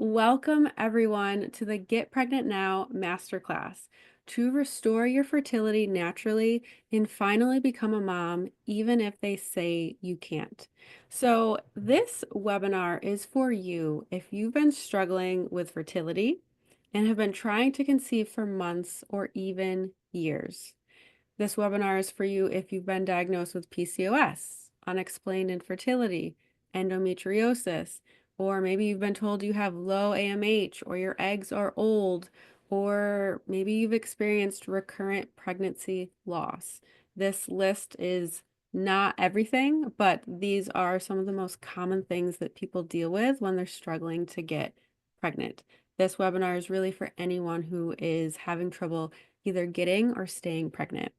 Welcome everyone to the Get Pregnant Now Masterclass to restore your fertility naturally and finally become a mom, even if they say you can't. So, this webinar is for you if you've been struggling with fertility and have been trying to conceive for months or even years. This webinar is for you if you've been diagnosed with PCOS, unexplained infertility, endometriosis, or maybe you've been told you have low AMH or your eggs are old, or maybe you've experienced recurrent pregnancy loss. This list is not everything, but these are some of the most common things that people deal with when they're struggling to get pregnant. This webinar is really for anyone who is having trouble either getting or staying pregnant.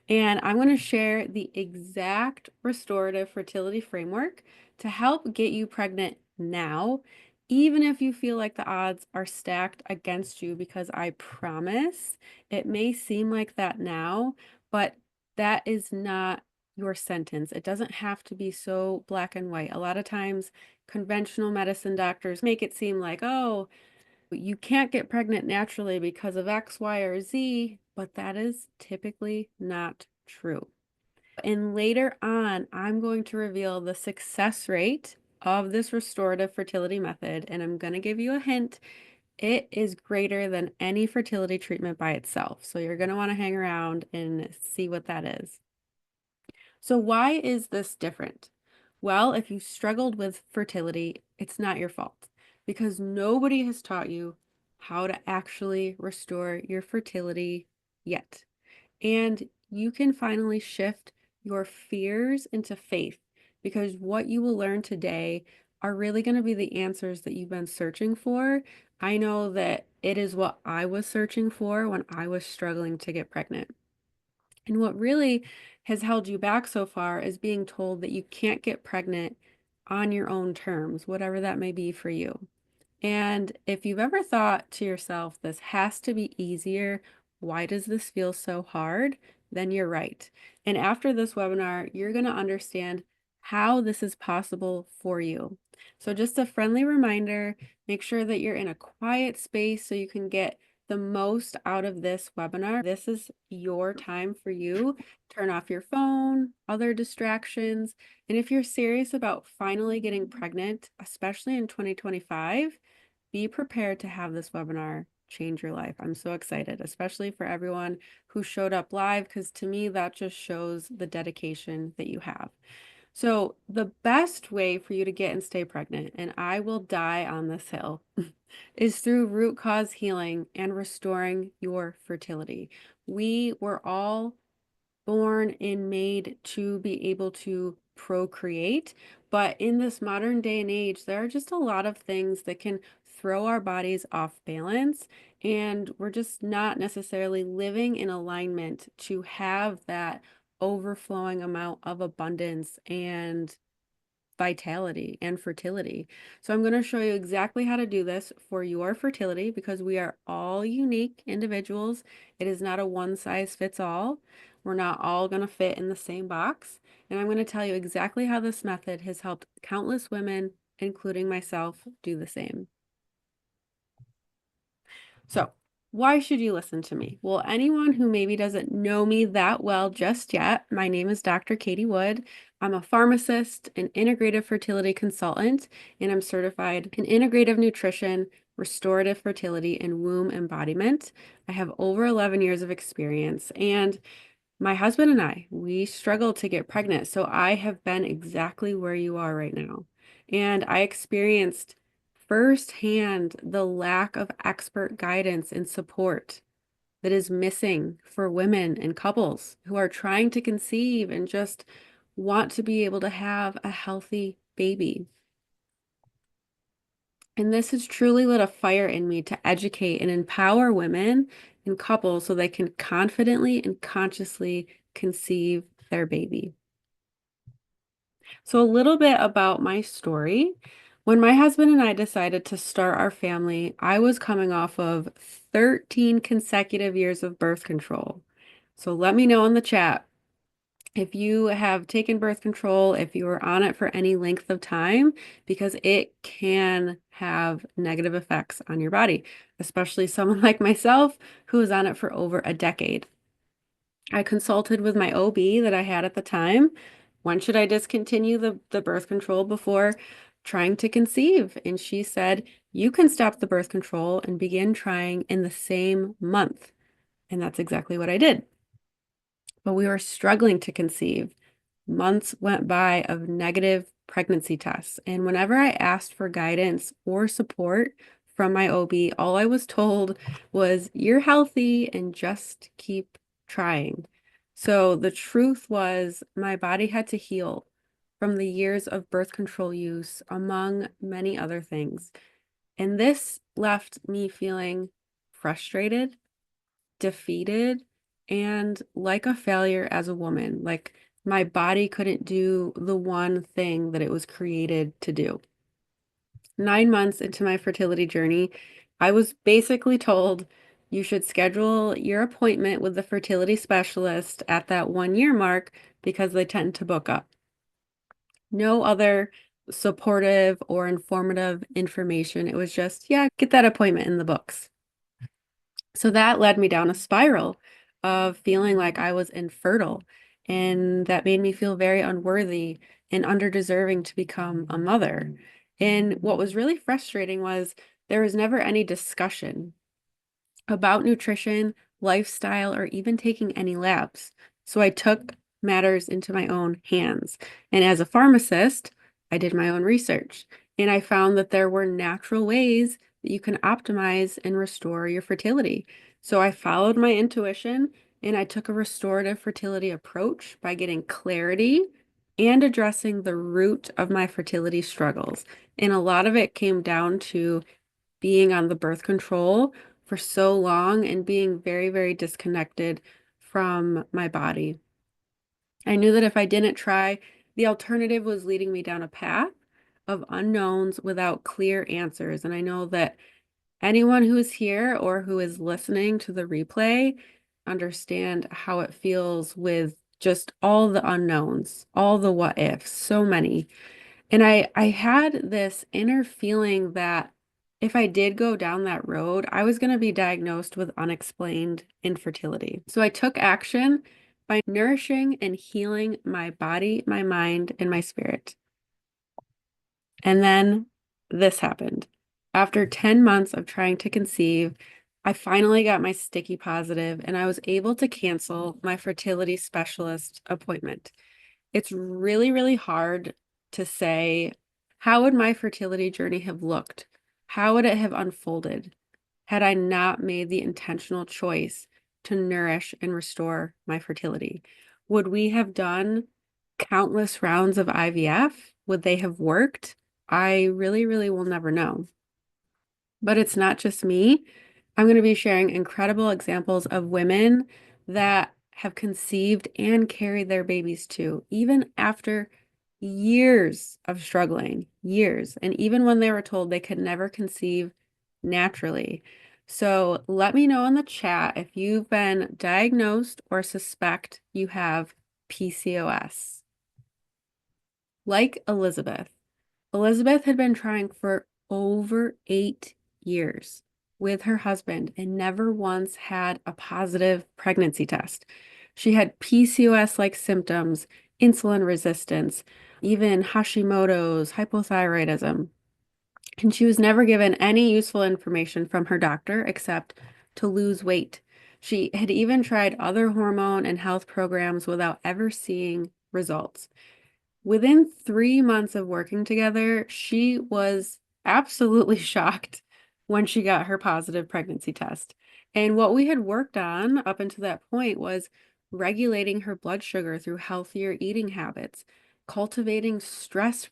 And I'm going to share the exact restorative fertility framework to help get you pregnant now, even if you feel like the odds are stacked against you, because I promise it may seem like that now, but that is not your sentence. It doesn't have to be so black and white. A lot of times, conventional medicine doctors make it seem like, oh, you can't get pregnant naturally because of X, Y, or Z, but that is typically not true. And later on, I'm going to reveal the success rate of this restorative fertility method, and I'm going to give you a hint. It is greater than any fertility treatment by itself. So you're going to want to hang around and see what that is. So why is this different? Well, if you struggled with fertility, it's not your fault because nobody has taught you how to actually restore your fertility yet. And you can finally shift your fears into faith because what you will learn today are really going to be the answers that you've been searching for. I know that it is what I was searching for when I was struggling to get pregnant. And what really has held you back so far is being told that you can't get pregnant on your own terms, whatever that may be for you. And if you've ever thought to yourself, this has to be easier, why does this feel so hard? Then you're right. And after this webinar, you're going to understand how this is possible for you. So just a friendly reminder, make sure that you're in a quiet space so you can get the most out of this webinar. This is your time for you. Turn off your phone, other distractions. And if you're serious about finally getting pregnant, especially in 2025, be prepared to have this webinar change your life. I'm so excited, especially for everyone who showed up live, because to me, that just shows the dedication that you have. So the best way for you to get and stay pregnant, and I will die on this hill, is through root cause healing and restoring your fertility. We were all born and made to be able to procreate. But in this modern day and age, there are just a lot of things that can throw our bodies off balance. And we're just not necessarily living in alignment to have that overflowing amount of abundance and vitality and fertility. So I'm going to show you exactly how to do this for your fertility because we are all unique individuals. It is not a one size fits all. We're not all going to fit in the same box. And I'm going to tell you exactly how this method has helped countless women, including myself, do the same. So, why should you listen to me? Well, anyone who maybe doesn't know me that well just yet, my name is Dr. Katie Wood. I'm a pharmacist, an integrative fertility consultant, and I'm certified in integrative nutrition, restorative fertility, and womb embodiment. I have over 11 years of experience, and my husband and I, we struggled to get pregnant. So I have been exactly where you are right now. And I experienced firsthand the lack of expert guidance and support that is missing for women and couples who are trying to conceive and just want to be able to have a healthy baby. And this has truly lit a fire in me to educate and empower women and couples so they can confidently and consciously conceive their baby. So, a little bit about my story. When my husband and I decided to start our family, I was coming off of 13 consecutive years of birth control. So, let me know in the chat, if you have taken birth control, if you are on it for any length of time, because it can have negative effects on your body, especially someone like myself who is on it for over a decade. I consulted with my OB that I had at the time. When should I discontinue the birth control before trying to conceive? And she said, you can stop the birth control and begin trying in the same month. And that's exactly what I did. But we were struggling to conceive. Months went by of negative pregnancy tests. And whenever I asked for guidance or support from my OB, all I was told was, you're healthy and just keep trying. So the truth was, my body had to heal from the years of birth control use, among many other things. And this left me feeling frustrated, defeated, and like a failure as a woman. Like my body couldn't do the one thing that it was created to do. 9 months into my fertility journey, I was basically told you should schedule your appointment with the fertility specialist at that 1 year mark because they tend to book up. No other supportive or informative information. It was just, yeah, get that appointment in the books. So that led me down a spiral of feeling like I was infertile, and that made me feel very unworthy and underdeserving to become a mother. And what was really frustrating was there was never any discussion about nutrition, lifestyle, or even taking any labs. So I took matters into my own hands. And as a pharmacist, I did my own research and I found that there were natural ways that you can optimize and restore your fertility. So I followed my intuition and I took a restorative fertility approach by getting clarity and addressing the root of my fertility struggles. And a lot of it came down to being on the birth control for so long and being very, very disconnected from my body. I knew that if I didn't try, the alternative was leading me down a path of unknowns without clear answers. And I know that anyone who is here or who is listening to the replay understand how it feels with just all the unknowns, all the what ifs, so many. And I had this inner feeling that if I did go down that road, I was going to be diagnosed with unexplained infertility. So I took action by nourishing and healing my body, my mind, and my spirit. And then this happened. After 10 months of trying to conceive, I finally got my sticky positive and I was able to cancel my fertility specialist appointment. It's really, really hard to say, how would my fertility journey have looked? How would it have unfolded had I not made the intentional choice to nourish and restore my fertility? Would we have done countless rounds of IVF? Would they have worked? I really, really will never know. But it's not just me. I'm going to be sharing incredible examples of women that have conceived and carried their babies too, even after years of struggling, years, and even when they were told they could never conceive naturally. So let me know in the chat if you've been diagnosed or suspect you have PCOS. Like Elizabeth. Elizabeth had been trying for over 8 years with her husband and never once had a positive pregnancy test. She had PCOS-like symptoms, insulin resistance, even Hashimoto's, hypothyroidism. And she was never given any useful information from her doctor except to lose weight. She had even tried other hormone and health programs without ever seeing results. Within 3 months of working together, she was absolutely shocked when she got her positive pregnancy test. And what we had worked on up until that point was regulating her blood sugar through healthier eating habits, cultivating stress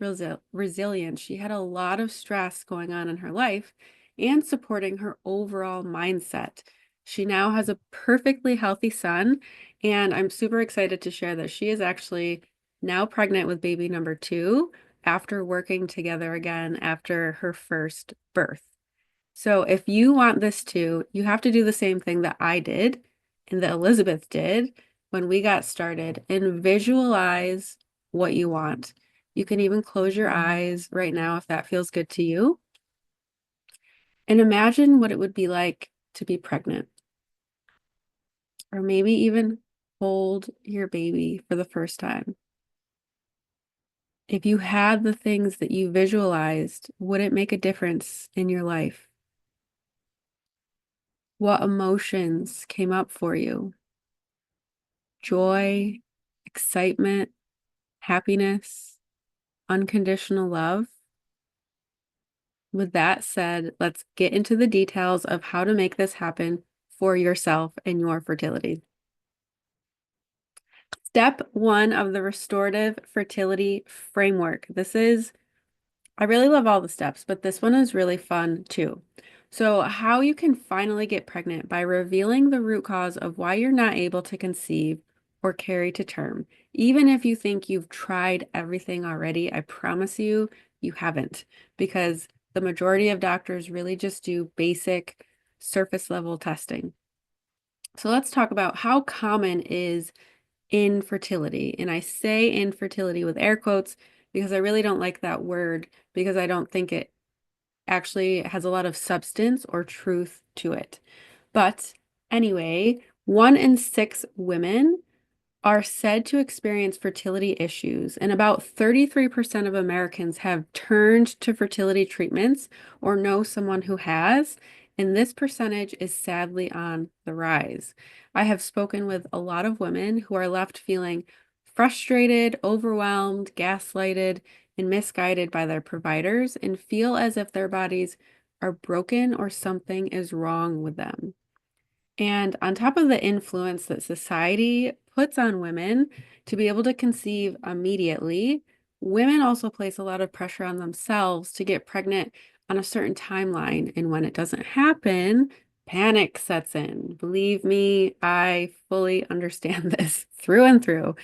resilience. She had a lot of stress going on in her life and supporting her overall mindset. She now has a perfectly healthy son, and I'm super excited to share that she is actually now pregnant with baby number 2 after working together again after her first birth. So if you want this too, you have to do the same thing that I did and that Elizabeth did, when we got started and visualize what you want. You can even close your eyes right now if that feels good to you. And imagine what it would be like to be pregnant, or maybe even hold your baby for the first time. If you had the things that you visualized, would it make a difference in your life? What emotions came up for you? Joy, excitement, happiness, unconditional love? With that said, let's get into the details of how to make this happen for yourself and your fertility. Step 1 of the Restorative Fertility Framework. I really love all the steps, but this one is really fun too. So, how you can finally get pregnant by revealing the root cause of why you're not able to conceive or carry to term. Even if you think you've tried everything already, I promise you, you haven't, because the majority of doctors really just do basic surface level testing. So, let's talk about how common is infertility. And I say infertility with air quotes because I really don't like that word because I don't think it actually has a lot of substance or truth to it. But anyway, 1 in 6 women are said to experience fertility issues, and about 33% of Americans have turned to fertility treatments or know someone who has, and this percentage is sadly on the rise. I have spoken with a lot of women who are left feeling frustrated, overwhelmed, gaslighted, and misguided by their providers and feel as if their bodies are broken or something is wrong with them. And on top of the influence that society puts on women to be able to conceive immediately, women also place a lot of pressure on themselves to get pregnant on a certain timeline. And when it doesn't happen, panic sets in. Believe me, I fully understand this through and through.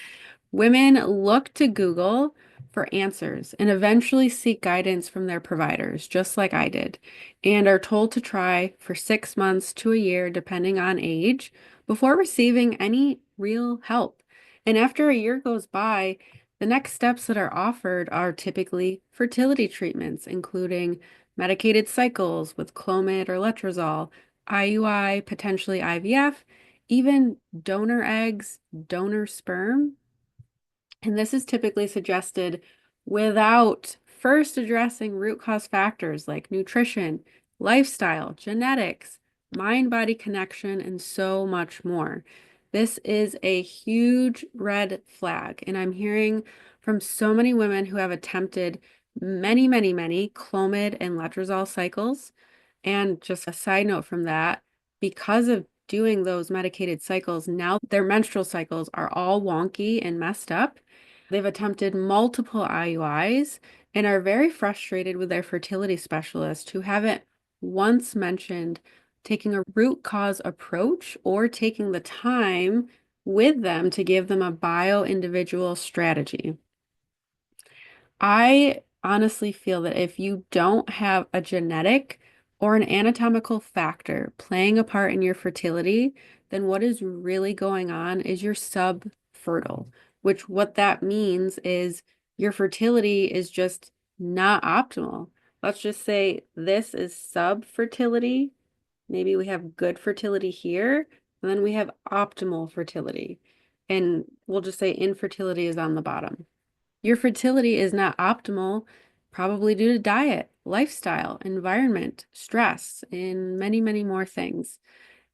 Women look to Google for answers and eventually seek guidance from their providers, just like I did, and are told to try for 6 months to a year, depending on age, before receiving any real help. And after a year goes by, the next steps that are offered are typically fertility treatments, including medicated cycles with Clomid or Letrozole, IUI, potentially IVF, even donor eggs, donor sperm, and this is typically suggested without first addressing root cause factors like nutrition, lifestyle, genetics, mind-body connection, and so much more. This is a huge red flag, and I'm hearing from so many women who have attempted many Clomid and Letrozole cycles. And just a side note from that, because of doing those medicated cycles, now their menstrual cycles are all wonky and messed up. They've attempted multiple IUIs and are very frustrated with their fertility specialist who haven't once mentioned taking a root cause approach or taking the time with them to give them a bio-individual strategy. I honestly feel that if you don't have a genetic or an anatomical factor playing a part in your fertility, then what is really going on is you're subfertile, which what that means is your fertility is just not optimal. Let's just say this is subfertility. Maybe we have good fertility here, and then we have optimal fertility. And we'll just say infertility is on the bottom. Your fertility is not optimal, probably due to diet, lifestyle, environment, stress, and many more things.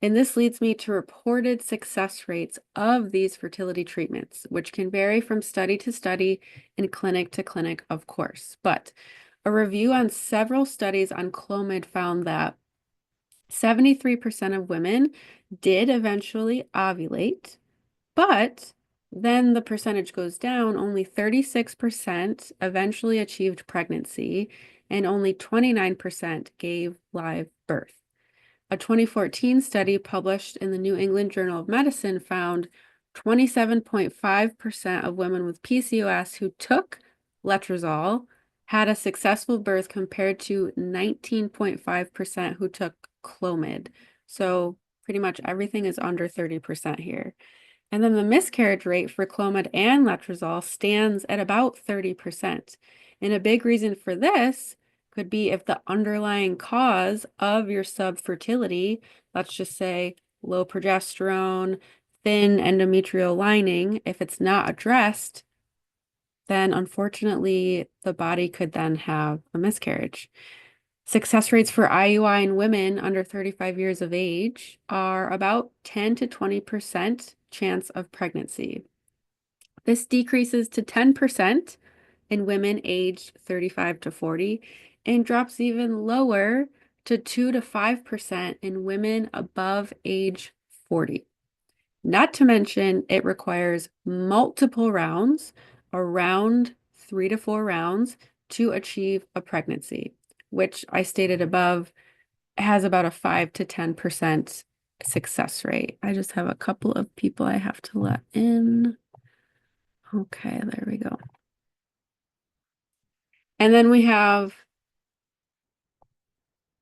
And this leads me to reported success rates of these fertility treatments, which can vary from study to study and clinic to clinic, of course. But a review on several studies on Clomid found that 73% of women did eventually ovulate, but then the percentage goes down. Only 36% eventually achieved pregnancy, and only 29% gave live birth. A 2014 study published in the New England Journal of Medicine found 27.5% of women with PCOS who took letrozole had a successful birth compared to 19.5% who took Clomid. So pretty much everything is under 30% here. And then the miscarriage rate for Clomid and letrozole stands at about 30%. And a big reason for this could be if the underlying cause of your subfertility, let's just say low progesterone, thin endometrial lining, if it's not addressed, then unfortunately the body could then have a miscarriage. Success rates for IUI in women under 35 years of age are about 10 to 20% chance of pregnancy. This decreases to 10% in women aged 35 to 40 and drops even lower to 2 to 5% in women above age 40. Not to mention, it requires multiple rounds, around 3 to 4 rounds, to achieve a pregnancy, which I stated above has about a 5 to 10% success rate. I just have a couple of people I have to let in. Okay, there we go. And then we have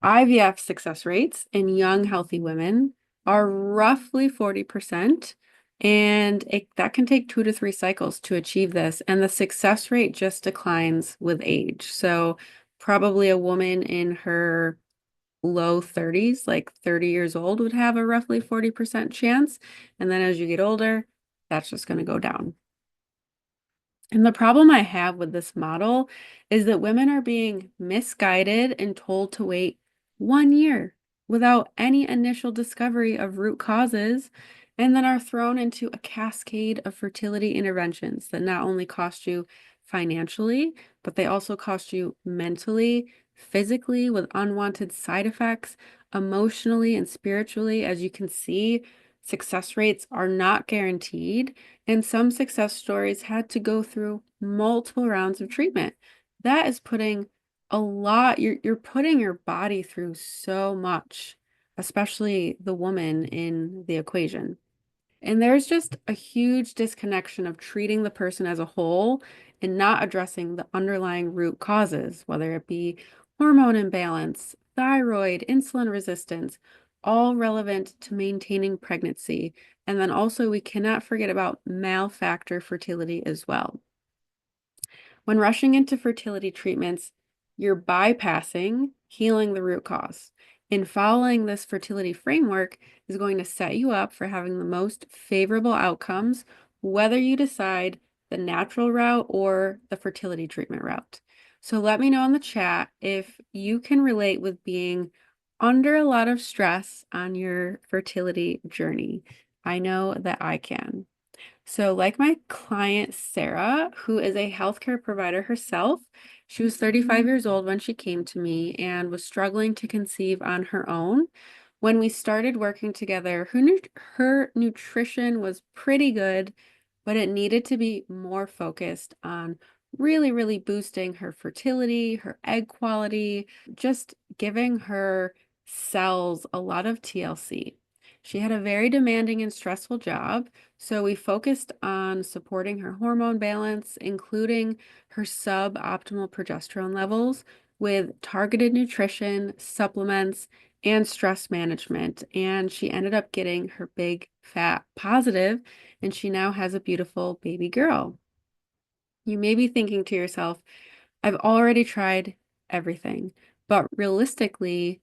IVF success rates in young, healthy women are roughly 40%, and that can take 2 to 3 cycles to achieve this. And the success rate just declines with age. So probably a woman in her low 30s, like 30 years old, would have a roughly 40% chance. And then as you get older, that's just going to go down. And the problem I have with this model is that women are being misguided and told to wait 1 year without any initial discovery of root causes, and then are thrown into a cascade of fertility interventions that not only cost you financially, but they also cost you mentally, physically, with unwanted side effects, emotionally, and spiritually. As you can see, success rates are not guaranteed. And some success stories had to go through multiple rounds of treatment. That is putting a lot, you're putting your body through so much, especially the woman in the equation. And there's just a huge disconnection of treating the person as a whole and not addressing the underlying root causes, whether it be hormone imbalance, thyroid, insulin resistance, all relevant to maintaining pregnancy. And then also, we cannot forget about malfactor fertility as well. When rushing into fertility treatments, you're bypassing healing the root cause. And following this fertility framework is going to set you up for having the most favorable outcomes, whether you decide the natural route or the fertility treatment route. So let me know in the chat if you can relate with being under a lot of stress on your fertility journey. I know that I can. So, like my client, Sarah, who is a healthcare provider herself, she was 35 years old when she came to me and was struggling to conceive on her own. When we started working together, her nutrition was pretty good, but it needed to be more focused on really, really boosting her fertility, her egg quality, just giving her cells a lot of TLC. She had a very demanding and stressful job, so we focused on supporting her hormone balance, including her suboptimal progesterone levels, with targeted nutrition, supplements, and stress management. And she ended up getting her big fat positive, and she now has a beautiful baby girl. You may be thinking to yourself, I've already tried everything, but realistically,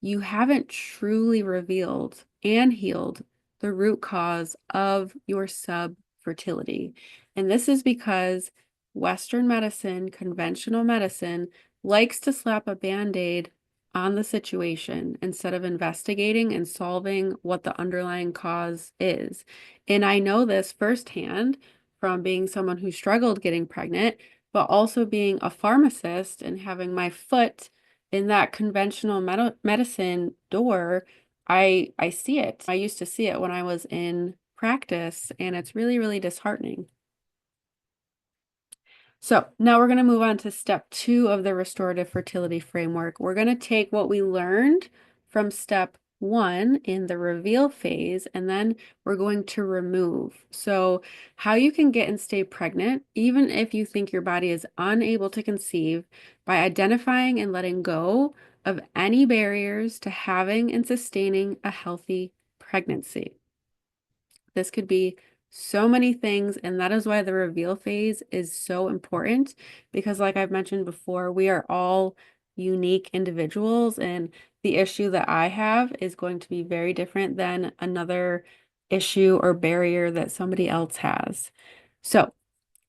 you haven't truly revealed and healed the root cause of your subfertility. And this is because Western medicine, conventional medicine, likes to slap a Band-Aid on the situation instead of investigating and solving what the underlying cause is. And I know this firsthand from being someone who struggled getting pregnant, but also being a pharmacist and having my foot in that conventional medicine door. I see it. I used to see it when I was in practice, and it's really, really disheartening. So now we're going to move on to step 2 of the restorative fertility framework. We're going to take what we learned from step 1 in the reveal phase, and then we're going to remove. So how you can get and stay pregnant, even if you think your body is unable to conceive, by identifying and letting go of any barriers to having and sustaining a healthy pregnancy. This could be so many things. And that is why the reveal phase is so important because, like I've mentioned before, we are all unique individuals. And the issue that I have is going to be very different than another issue or barrier that somebody else has. So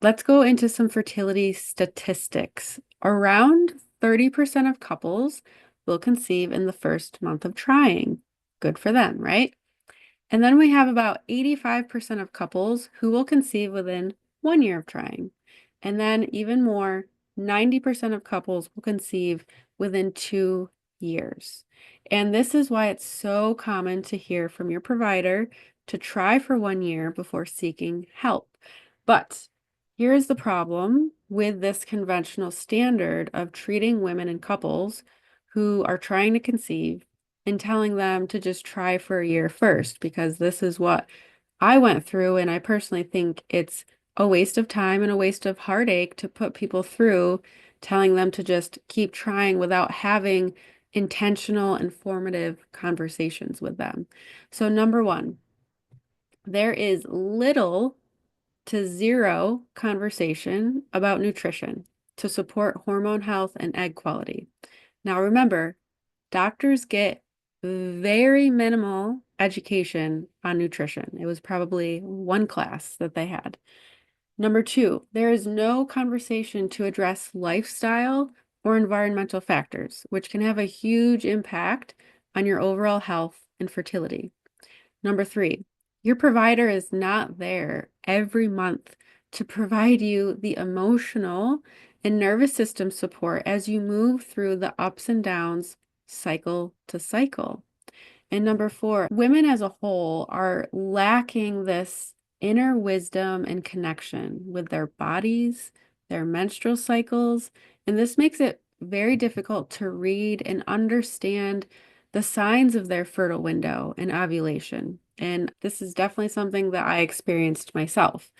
let's go into some fertility statistics. Around 30% of couples will conceive in the first month of trying. Good for them, right? And then we have about 85% of couples who will conceive within 1 year of trying. And then even more, 90% of couples will conceive within 2 years. And this is why it's so common to hear from your provider to try for 1 year before seeking help. But here's the problem with this conventional standard of treating women and couples who are trying to conceive and telling them to just try for a year first, because this is what I went through. And I personally think it's a waste of time and a waste of heartache to put people through telling them to just keep trying without having intentional, informative conversations with them. So, number one, there is little to zero conversation about nutrition to support hormone health and egg quality. Now, remember, doctors get very minimal education on nutrition. It was probably one class that they had. Number two, there is no conversation to address lifestyle or environmental factors, which can have a huge impact on your overall health and fertility. Number three, your provider is not there every month to provide you the emotional and nervous system support as you move through the ups and downs cycle to cycle. And number four, women as a whole are lacking this inner wisdom and connection with their bodies, their menstrual cycles, and this makes it very difficult to read and understand the signs of their fertile window and ovulation. And this is definitely something that I experienced myself.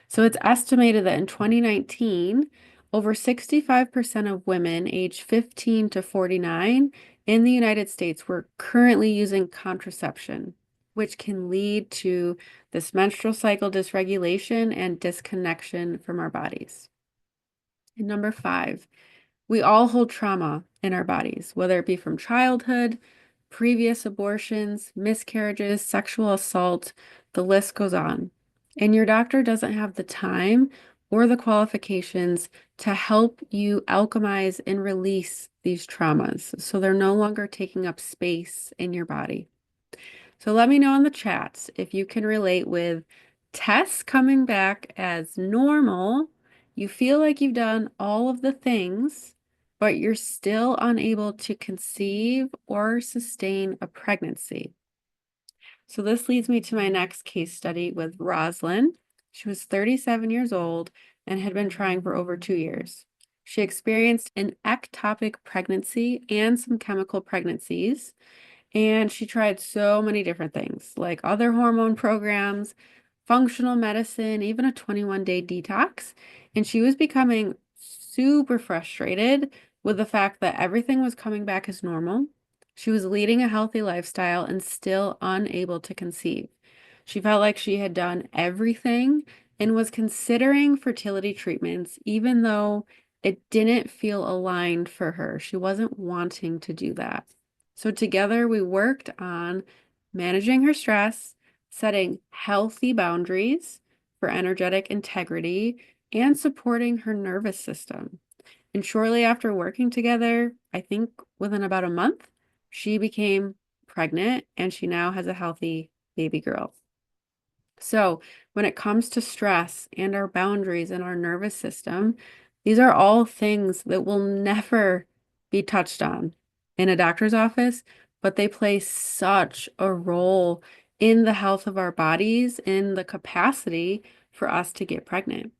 So it's estimated that in 2019, over 65% of women aged 15 to 49 in the United States were currently using contraception, which can lead to this menstrual cycle dysregulation and disconnection from our bodies. And number five, we all hold trauma in our bodies, whether it be from childhood, previous abortions, miscarriages, sexual assault, the list goes on. And your doctor doesn't have the time or the qualifications to help you alchemize and release these traumas so they're no longer taking up space in your body. So let me know in the chats if you can relate with tests coming back as normal. You feel like you've done all of the things, but you're still unable to conceive or sustain a pregnancy. So this leads me to my next case study with Roslyn. She was 37 years old and had been trying for over 2 years. She experienced an ectopic pregnancy and some chemical pregnancies. And she tried so many different things, like other hormone programs, functional medicine, even a 21-day detox. And she was becoming super frustrated with the fact that everything was coming back as normal. She was leading a healthy lifestyle and still unable to conceive. She felt like she had done everything and was considering fertility treatments, even though it didn't feel aligned for her. She wasn't wanting to do that. So together we worked on managing her stress, setting healthy boundaries for energetic integrity, and supporting her nervous system. And shortly after working together, I think within about a month, she became pregnant and she now has a healthy baby girl. So when it comes to stress and our boundaries and our nervous system, these are all things that will never be touched on in a doctor's office, but they play such a role in the health of our bodies, in the capacity for us to get pregnant.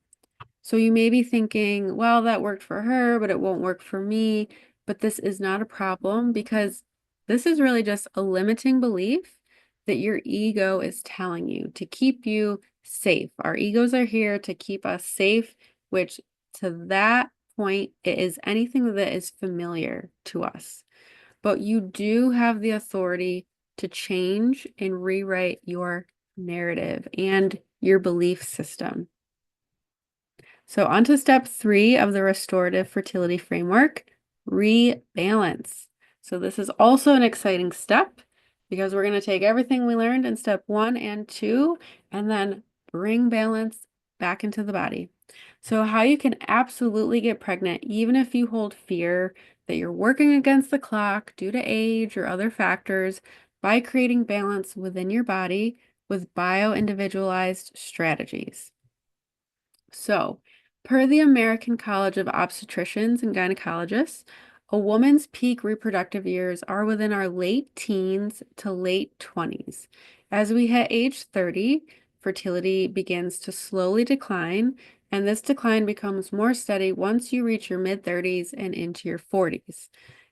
So you may be thinking, well, that worked for her, but it won't work for me. But this is not a problem because this is really just a limiting belief that your ego is telling you to keep you safe. Our egos are here to keep us safe, which to that point, it is anything that is familiar to us. But you do have the authority to change and rewrite your narrative. And your belief system. So on to step 3 of the Restorative Fertility Framework, rebalance. So this is also an exciting step because we're going to take everything we learned in step 1 and 2 and then bring balance back into the body. So how you can absolutely get pregnant even if you hold fear that you're working against the clock due to age or other factors by creating balance within your body with bio-individualized strategies. So, per the American College of Obstetricians and Gynecologists, a woman's peak reproductive years are within our late teens to late 20s. As we hit age 30, fertility begins to slowly decline, and this decline becomes more steady once you reach your mid-30s and into your 40s.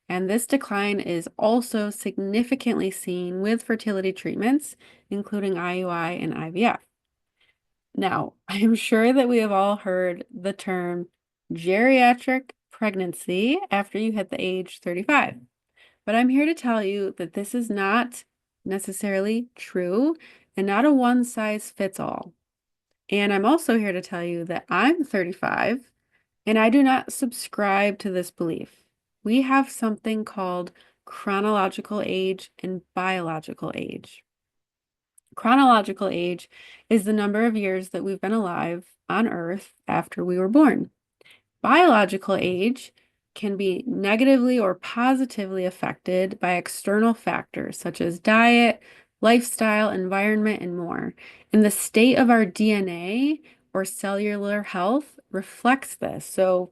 And this decline is also significantly seen with fertility treatments, including IUI and IVF. Now, I am sure that we have all heard the term geriatric pregnancy after you hit the age 35. But I'm here to tell you that this is not necessarily true and not a one size fits all. And I'm also here to tell you that I'm 35 and I do not subscribe to this belief. We have something called chronological age and biological age. Chronological age is the number of years that we've been alive on Earth after we were born. Biological age can be negatively or positively affected by external factors such as diet, lifestyle, environment, and more. And the state of our DNA or cellular health reflects this. So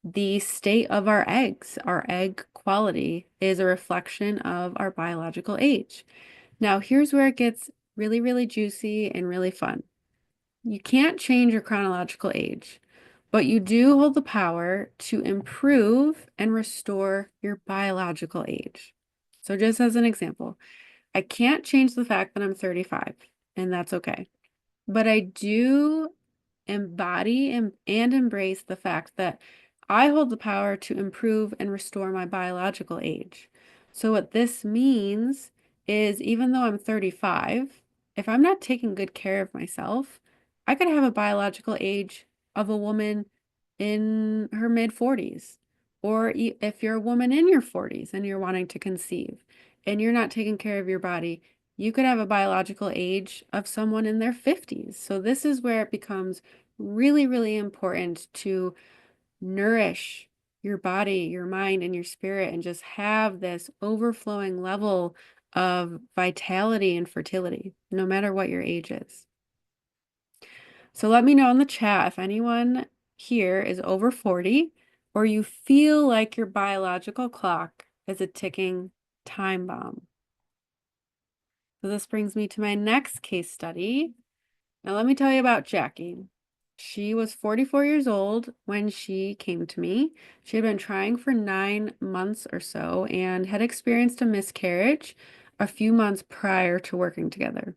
the state of our eggs, our egg quality, is a reflection of our biological age. Now, here's where it gets really, really juicy and really fun. You can't change your chronological age, but you do hold the power to improve and restore your biological age. So just as an example, I can't change the fact that I'm 35, and that's okay. But I do embody and embrace the fact that I hold the power to improve and restore my biological age. So what this means is even though I'm 35, if I'm not taking good care of myself, I could have a biological age of a woman in her mid 40s. Or if you're a woman in your 40s and you're wanting to conceive and you're not taking care of your body, you could have a biological age of someone in their 50s. So this is where it becomes really, really important to nourish your body, your mind, and your spirit, and just have this overflowing level of vitality and fertility, no matter what your age is. So let me know in the chat if anyone here is over 40 or you feel like your biological clock is a ticking time bomb. So this brings me to my next case study. Now let me tell you about Jackie. She was 44 years old when she came to me. She had been trying for 9 months or so and had experienced a miscarriage a few months prior to working together.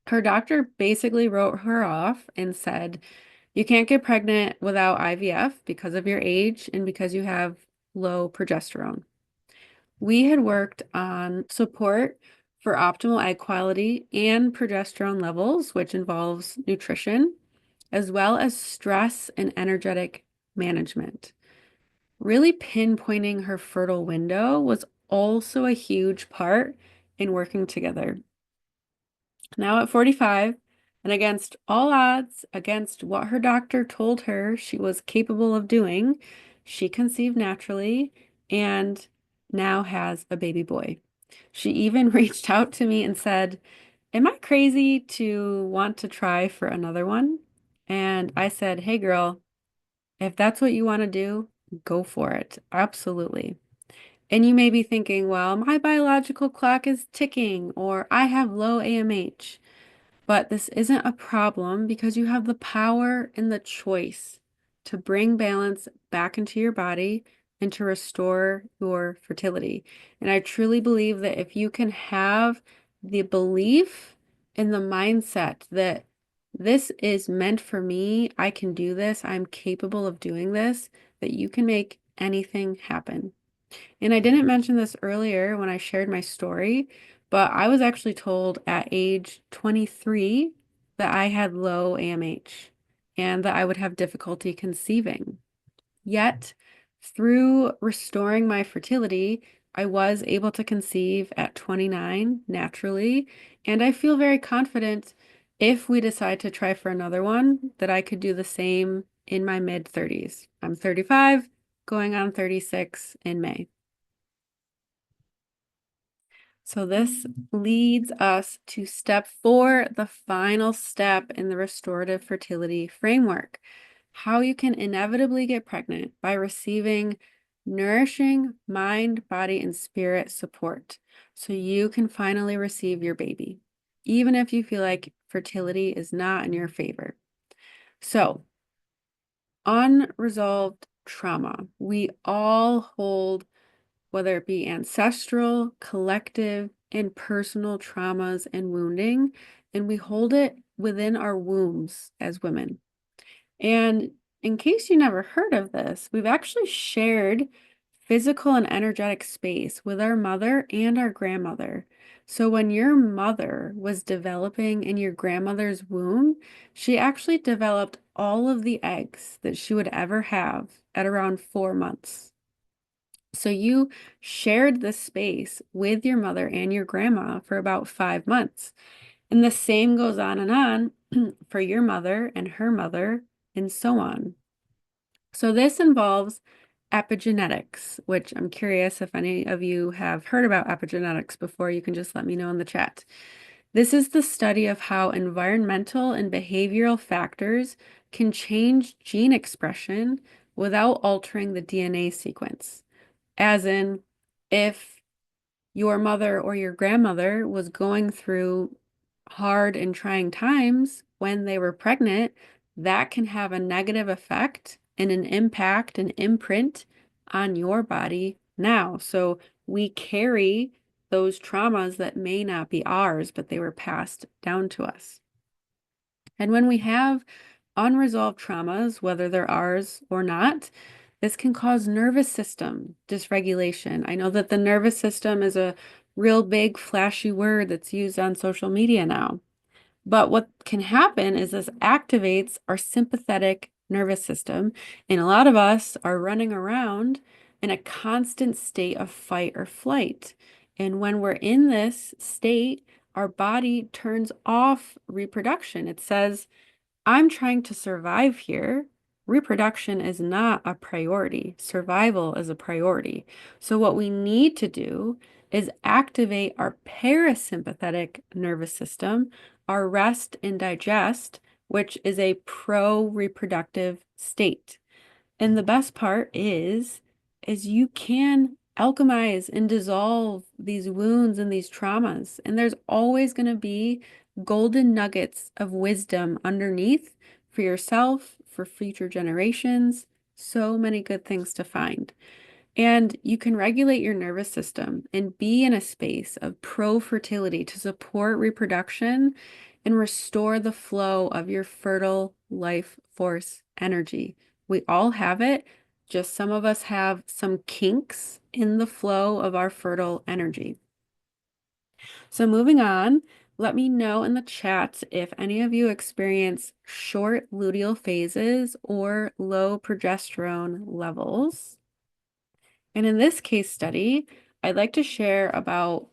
Her doctor basically wrote her off and said, you can't get pregnant without IVF because of your age and because you have low progesterone. We had worked on support for optimal egg quality and progesterone levels, which involves nutrition, as well as stress and energetic management. Really pinpointing her fertile window was also a huge part in working together. Now at 45, and against all odds, against what her doctor told her she was capable of doing, she conceived naturally and now has a baby boy. She even reached out to me and said, am I crazy to want to try for another one? And I said, hey girl, if that's what you want to do, go for it. Absolutely. And you may be thinking, well, my biological clock is ticking, or I have low AMH. But this isn't a problem because you have the power and the choice to bring balance back into your body and to restore your fertility. And I truly believe that if you can have the belief and the mindset that this is meant for me, I can do this, I'm capable of doing this, that you can make anything happen. And I didn't mention this earlier when I shared my story, but I was actually told at age 23 that I had low AMH and that I would have difficulty conceiving. Yet, through restoring my fertility, I was able to conceive at 29 naturally, and I feel very confident if we decide to try for another one that I could do the same in my mid-30s. I'm 35, going on 36 in May. So this leads us to step 4, the final step in the Restorative Fertility Framework, how you can inevitably get pregnant by receiving nourishing mind, body, and spirit support so you can finally receive your baby, even if you feel like fertility is not in your favor. So, unresolved trauma. We all hold, whether it be ancestral, collective, and personal traumas and wounding, and we hold it within our wombs as women. And in case you never heard of this, we've actually shared physical and energetic space with our mother and our grandmother. So when your mother was developing in your grandmother's womb, she actually developed all of the eggs that she would ever have at around 4 months. So you shared this space with your mother and your grandma for about 5 months. And the same goes on and on for your mother and her mother, and so on. So this involves epigenetics, which I'm curious if any of you have heard about epigenetics before. You can just let me know in the chat. This is the study of how environmental and behavioral factors can change gene expression without altering the DNA sequence. As in, if your mother or your grandmother was going through hard and trying times when they were pregnant, that can have a negative effect and an impact, an imprint on your body now. So we carry those traumas that may not be ours, but they were passed down to us. And when we have unresolved traumas, whether they're ours or not, this can cause nervous system dysregulation. I know that the nervous system is a real big flashy word that's used on social media now. But what can happen is this activates our sympathetic nervous system, and a lot of us are running around in a constant state of fight or flight. And when we're in this state, our body turns off reproduction. It says, I'm trying to survive here. Reproduction is not a priority. Survival is a priority. So what we need to do is activate our parasympathetic nervous system, our rest and digest, which is a pro-reproductive state. And the best part is you can alchemize and dissolve these wounds and these traumas. And there's always going to be golden nuggets of wisdom underneath for yourself, for future generations. So many good things to find. And you can regulate your nervous system and be in a space of pro-fertility to support reproduction and restore the flow of your fertile life force energy. We all have it, just some of us have some kinks in the flow of our fertile energy. So moving on, let me know in the chat if any of you experience short luteal phases or low progesterone levels. And in this case study, I'd like to share about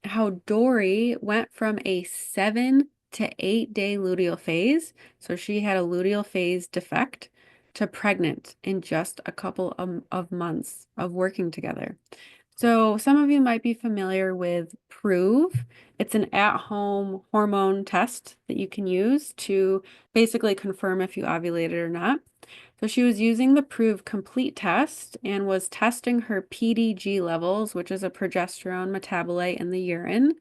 how Dory went from a 7 to 8 day luteal phase, so she had a luteal phase defect, to pregnant in just a couple of months of working together. So some of you might be familiar with Prove. It's an at-home hormone test that you can use to basically confirm if you ovulated or not. So she was using the Prove Complete test and was testing her PDG levels, which is a progesterone metabolite in the urine.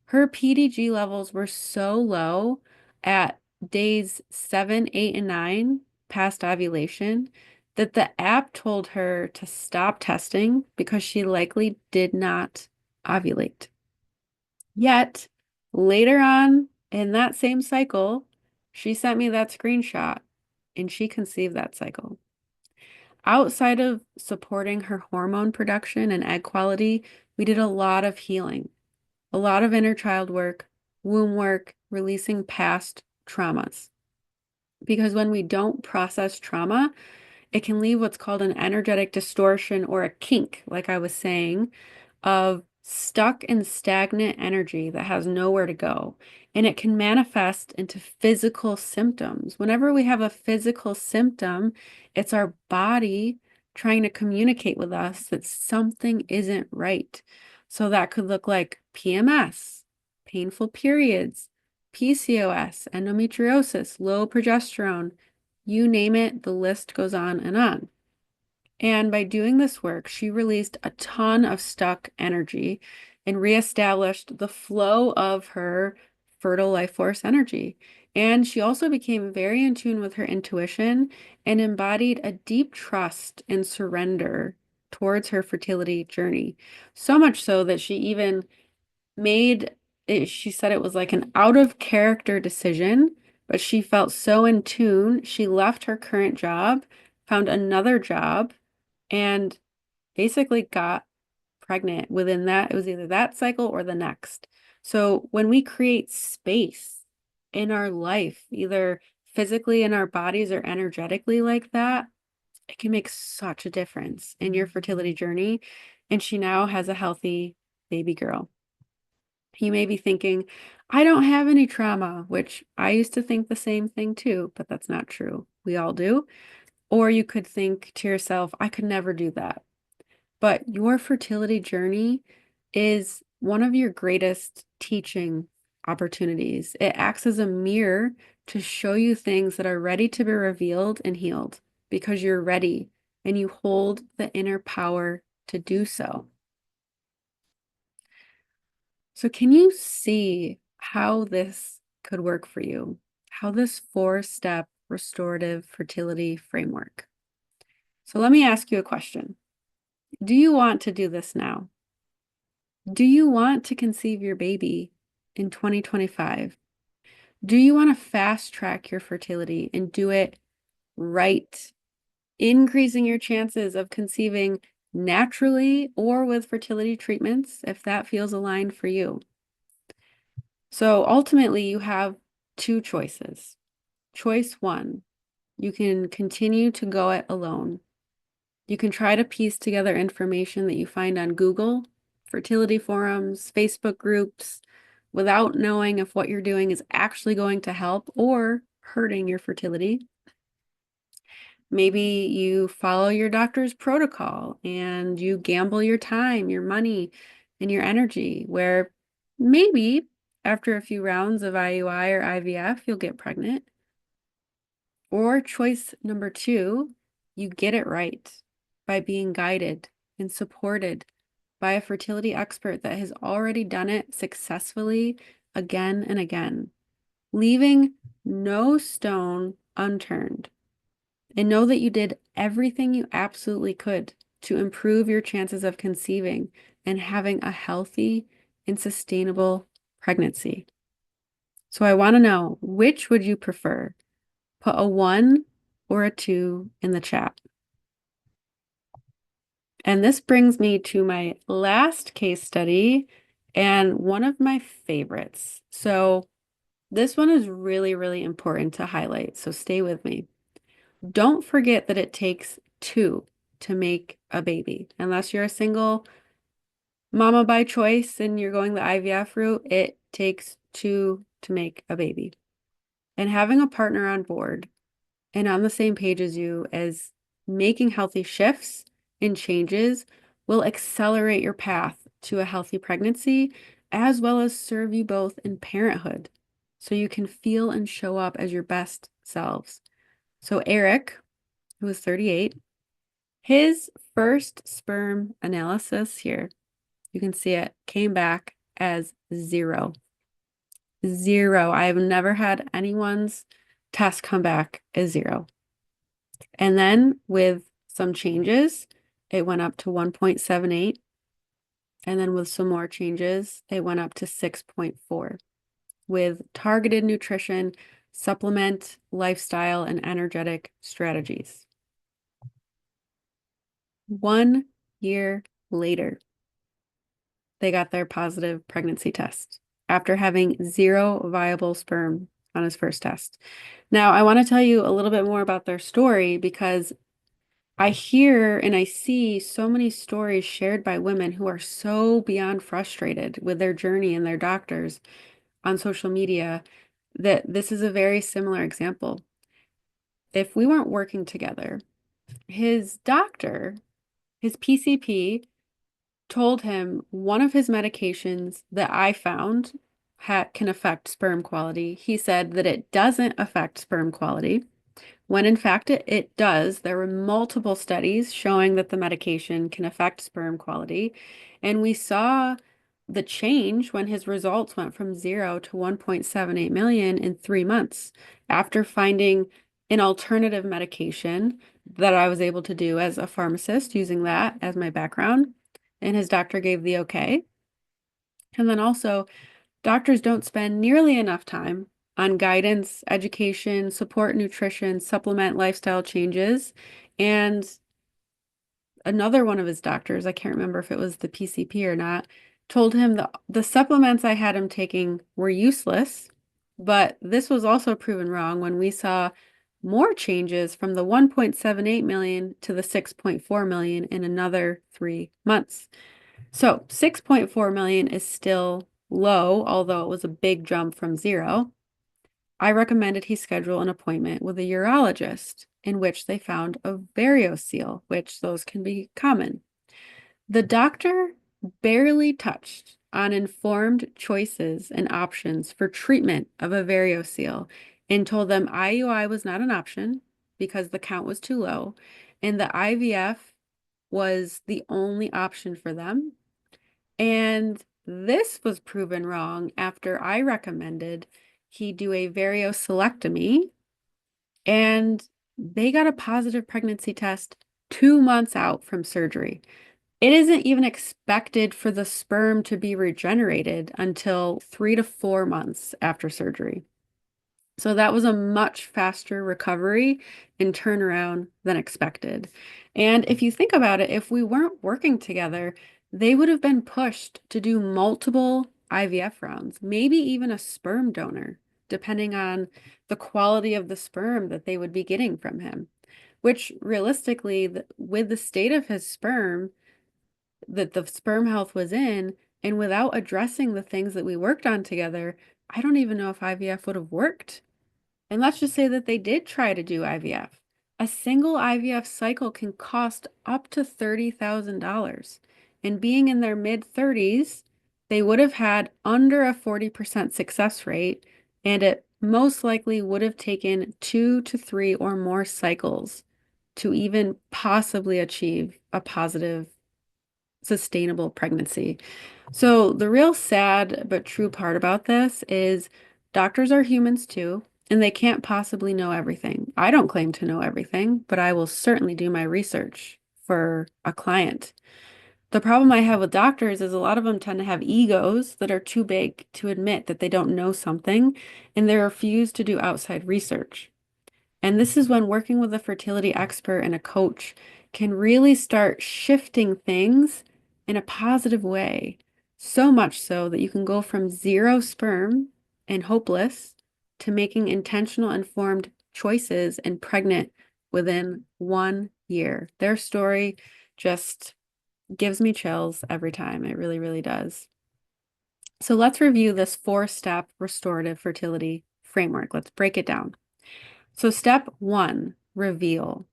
Her PDG levels were so low at days 7, 8, and 9 past ovulation that the app told her to stop testing because she likely did not ovulate. Yet, later on in that same cycle, she sent me that screenshot and she conceived that cycle. Outside of supporting her hormone production and egg quality, we did a lot of healing, a lot of inner child work, womb work, releasing past traumas. Because when we don't process trauma, it can leave what's called an energetic distortion or a kink, like I was saying, of stuck and stagnant energy that has nowhere to go. And it can manifest into physical symptoms. Whenever we have a physical symptom, it's our body trying to communicate with us that something isn't right. So that could look like PMS, painful periods, PCOS, endometriosis, low progesterone, you name it, the list goes on and on. And by doing this work, she released a ton of stuck energy and reestablished the flow of her fertile life force energy. And she also became very in tune with her intuition and embodied a deep trust and surrender towards her fertility journey. So much so that she even made it, she said it was like an out of character decision, but she felt so in tune. She left her current job, found another job, and basically got pregnant within that. It was either that cycle or the next. So when we create space in our life, either physically in our bodies or energetically like that, it can make such a difference in your fertility journey. And she now has a healthy baby girl. You may be thinking, I don't have any trauma, which I used to think the same thing too, but that's not true. We all do. Or you could think to yourself, I could never do that. But your fertility journey is one of your greatest teaching opportunities. It acts as a mirror to show you things that are ready to be revealed and healed because you're ready and you hold the inner power to do so. So, can you see how this could work for you? How this 4-step restorative fertility framework? So, let me ask you a question. Do you want to do this now? Do you want to conceive your baby in 2025? Do you want to fast track your fertility and do it right, increasing your chances of conceiving naturally or with fertility treatments if that feels aligned for you? So ultimately, you have two choices. Choice one, you can continue to go it alone. You can try to piece together information that you find on Google, fertility forums, Facebook groups, without knowing if what you're doing is actually going to help or hurting your fertility. Maybe you follow your doctor's protocol and you gamble your time, your money, and your energy, where maybe after a few rounds of IUI or IVF, you'll get pregnant. Or choice number two, you get it right by being guided and supported by a fertility expert that has already done it successfully again and again, leaving no stone unturned. And know that you did everything you absolutely could to improve your chances of conceiving and having a healthy and sustainable pregnancy. So I want to know, which would you prefer? Put a 1 or a 2 in the chat. And this brings me to my last case study and one of my favorites. So this one is really, really important to highlight. So stay with me. Don't forget that it takes 2 to make a baby. Unless you're a single mama by choice and you're going the IVF route, it takes 2 to make a baby. And having a partner on board and on the same page as you as making healthy shifts and changes will accelerate your path to a healthy pregnancy, as well as serve you both in parenthood so you can feel and show up as your best selves. So Eric, who was 38, his first sperm analysis here, you can see it, came back as 0. 0. I have never had anyone's test come back as 0. And then with some changes, it went up to 1.78. And then with some more changes, it went up to 6.4. With targeted nutrition, supplement, lifestyle, and energetic strategies. 1 year later, they got their positive pregnancy test after having 0 viable sperm on his first test. Now, I want to tell you a little bit more about their story because I hear and I see so many stories shared by women who are so beyond frustrated with their journey and their doctors on social media that this is a very similar example. If we weren't working together, his doctor, his PCP, told him one of his medications that I found can affect sperm quality. He said that it doesn't affect sperm quality, when in fact it does. There were multiple studies showing that the medication can affect sperm quality. And we saw the change when his results went from 0 to 1.78 million in 3 months after finding an alternative medication that I was able to do as a pharmacist using that as my background. And his doctor gave the okay. And then also, doctors don't spend nearly enough time on guidance, education, support nutrition, supplement lifestyle changes. And another one of his doctors, I can't remember if it was the PCP or not, told him that the supplements I had him taking were useless. But this was also proven wrong when we saw more changes from the 1.78 million to the 6.4 million in another 3 months. So 6.4 million is still low, although it was a big jump from 0. I recommended he schedule an appointment with a urologist in which they found a variocele, which those can be common. The doctor barely touched on informed choices and options for treatment of a variocele and told them IUI was not an option because the count was too low and the IVF was the only option for them. And this was proven wrong after I recommended he do a variocelectomy, and they got a positive pregnancy test 2 months out from surgery. It isn't even expected for the sperm to be regenerated until 3 to 4 months after surgery. So that was a much faster recovery and turnaround than expected. And if you think about it, if we weren't working together, they would have been pushed to do multiple IVF rounds, maybe even a sperm donor, depending on the quality of the sperm that they would be getting from him, which realistically, with the state of his sperm, that the sperm health was in, and without addressing the things that we worked on together, I don't even know if IVF would have worked. And let's just say that they did try to do IVF. A single IVF cycle can cost up to $30,000. And being in their mid-30s, they would have had under a 40% success rate, and it most likely would have taken 2 to 3 or more cycles to even possibly achieve a positive, sustainable pregnancy. So the real sad but true part about this is doctors are humans too, and they can't possibly know everything. I don't claim to know everything, but I will certainly do my research for a client. The problem I have with doctors is a lot of them tend to have egos that are too big to admit that they don't know something, and they refuse to do outside research. And this is when working with a fertility expert and a coach can really start shifting things in a positive way. So much so that you can go from 0 sperm and hopeless to making intentional, informed choices and pregnant within 1 year. Their story just gives me chills every time. It really, really does. So let's review this 4-step restorative fertility framework. Let's break it down. So step 1, reveal.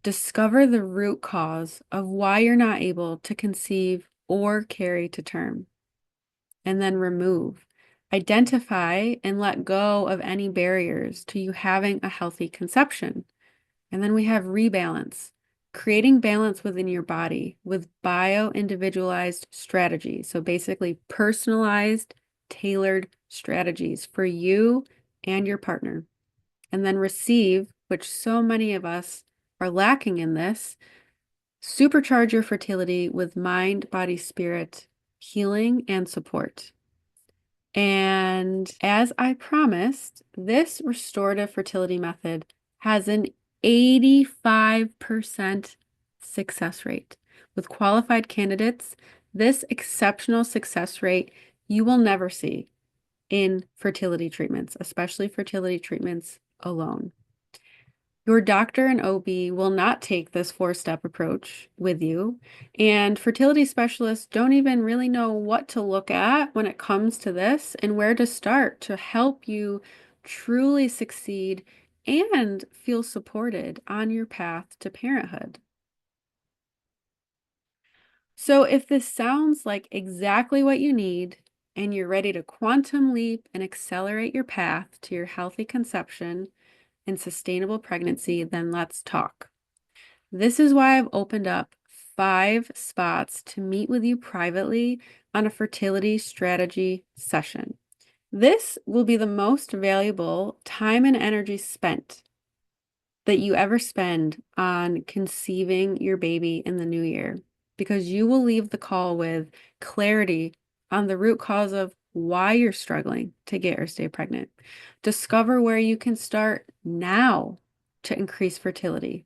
Discover the root cause of why you're not able to conceive or carry to term. And then remove. Identify and let go of any barriers to you having a healthy conception. And then we have rebalance. Creating balance within your body with bio-individualized strategies. So basically personalized, tailored strategies for you and your partner. And then receive, which so many of us are lacking in this, supercharge your fertility with mind, body, spirit, healing, and support. And as I promised, this restorative fertility method has an 85% success rate. With qualified candidates, this exceptional success rate you will never see in fertility treatments, especially fertility treatments alone. Your doctor and OB will not take this four-step approach with you, and fertility specialists don't even really know what to look at when it comes to this and where to start to help you truly succeed and feel supported on your path to parenthood. So, if this sounds like exactly what you need and you're ready to quantum leap and accelerate your path to your healthy conception and sustainable pregnancy, then let's talk. This is why I've opened up 5 spots to meet with you privately on a fertility strategy session. This will be the most valuable time and energy spent that you ever spend on conceiving your baby in the new year, because you will leave the call with clarity on the root cause of why you're struggling to get or stay pregnant. Discover where you can start now to increase fertility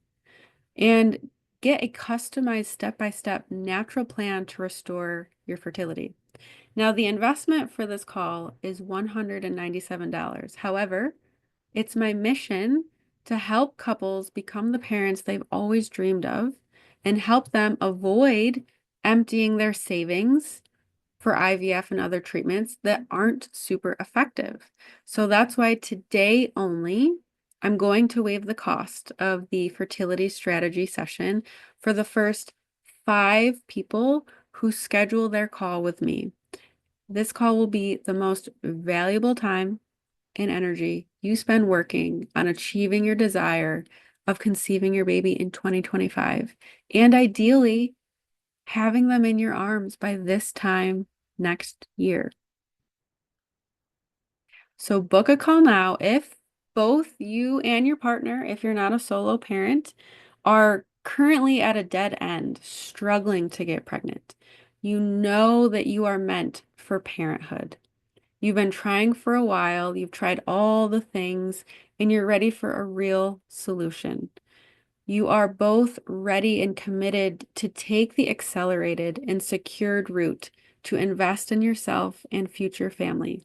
and get a customized step-by-step natural plan to restore your fertility. Now, the investment for this call is $197. However, it's my mission to help couples become the parents they've always dreamed of and help them avoid emptying their savings for IVF and other treatments that aren't super effective. So that's why today only, I'm going to waive the cost of the fertility strategy session for the first 5 people who schedule their call with me. This call will be the most valuable time and energy you spend working on achieving your desire of conceiving your baby in 2025, and ideally having them in your arms by this time next year. So book a call now if both you and your partner, if you're not a solo parent, are currently at a dead end, struggling to get pregnant. You know that you are meant for parenthood. You've been trying for a while, you've tried all the things, and you're ready for a real solution. You are both ready and committed to take the accelerated and secured route to invest in yourself and future family.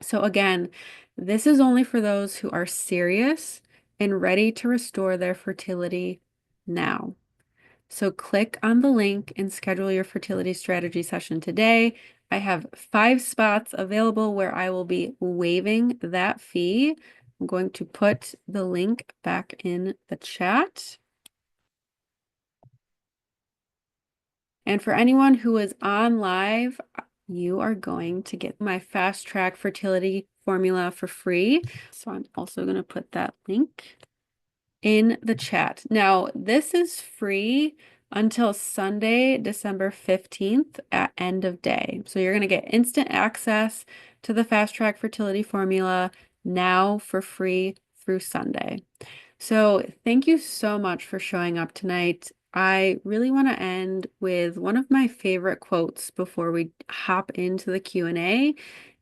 So again, this is only for those who are serious and ready to restore their fertility now. So click on the link and schedule your fertility strategy session today. I have 5 spots available where I will be waiving that fee. I'm going to put the link back in the chat. And for anyone who is on live, you are going to get my fast track fertility formula for free. So I'm also going to put that link in the chat. Now, this is free until Sunday, December 15th at end of day. So you're going to get instant access to the fast track fertility formula now for free through Sunday. So thank you so much for showing up tonight. I really want to end with one of my favorite quotes before we hop into the Q&A,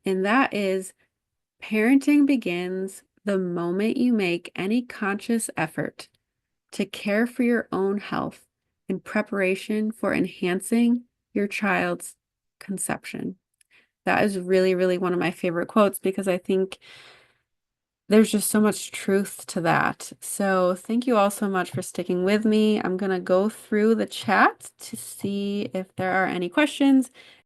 and that is, parenting begins the moment you make any conscious effort to care for your own health in preparation for enhancing your child's conception. That is really, really one of my favorite quotes because I think there's just so much truth to that. So thank you all so much for sticking with me. I'm going to go through the chat to see if there are any questions.